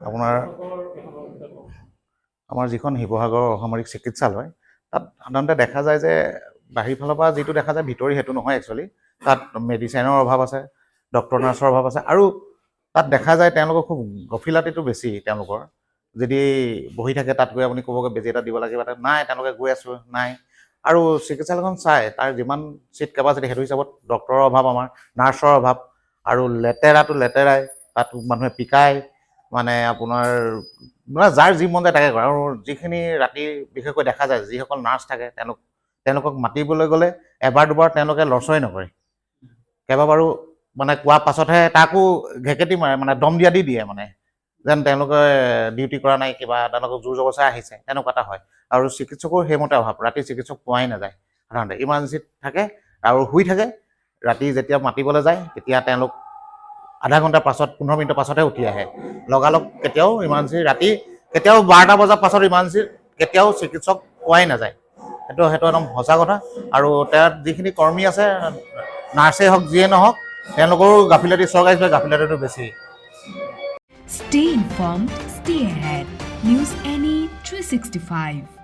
আপোনাৰ আমাৰ যিখন শিৱসাগৰ অসামৰিক চিকিৎসালয় তাত সাধাৰণতে দেখা যায় যে বাহিৰ ফালৰ পৰা যিটো দেখা যায় ভিতৰি সেইটো নহয় একচুৱেলি তাত মেডিচিনৰ অভাৱ আছে ডক্টৰ নাৰ্ছৰ অভাৱ আছে আৰু তাত দেখা যায় তেওঁলোকৰ খুব গফিলাতিটো বেছি তেওঁলোকৰ যদি বহি থাকে তাত গৈ আপুনি ক'বগৈ বেজি এটা দিব লাগে বা নাই তেওঁলোকে গৈ আছোঁ নাই আৰু চিকিৎসালয়খন চাই তাৰ যিমান চিট কেপাচিটি সেইটো হিচাপত ডক্টৰৰ অভাৱ আমাৰ নাৰ্ছৰ অভাৱ আৰু লেতেৰাটো লেতেৰাই তাত মানুহে পিকায় মানে আপোনাৰ মানে যাৰ যি মন যায় তাকে কৰে আৰু যিখিনি ৰাতি বিশেষকৈ দেখা যায় যিসকল নাৰ্ছ থাকে তেওঁলোকক মাতিবলৈ গ'লে এবাৰ দুবাৰ তেওঁলোকে লৰচৰাই নকৰে কেইবাবাৰো মানে কোৱা পাছতহে তাকো ঘেকেটি মাৰে মানে দম দিয়া দি দিয়ে মানে যেন তেওঁলোকে ডিউটি কৰা নাই কিবা তেওঁলোকক জোৰ জবৰদস্তি আহিছে তেনেকুৱা এটা হয় আৰু চিকিৎসকৰ সেইমতে অভাৱ ৰাতি চিকিৎসক পোৱাই নাযায় সাধাৰণতে ইমাৰ্জেঞ্চিত থাকে আৰু শুই থাকে ৰাতি যেতিয়া মাতিবলৈ যায় তেতিয়া তেওঁলোক আধা ঘণ্টাৰ পাছত 15 মিনিটৰ পাছতহে উঠি আহে লগালগ কেতিয়াও ইমাৰ্জেঞ্চি ৰাতি কেতিয়াও 12টা বজাৰ পাছত ইমাৰ্জেঞ্চি কেতিয়াও চিকিৎসক পোৱাই নাযায় সেইটো একদম সঁচা কথা আৰু তাত যিখিনি কৰ্মী আছে নাৰ্ছে হওক যিয়ে নহওক তেওঁলোকৰো গাফিলতি চৰকাৰী গাফিলতিটো বেছি Stay informed, stay ahead. News NE 365.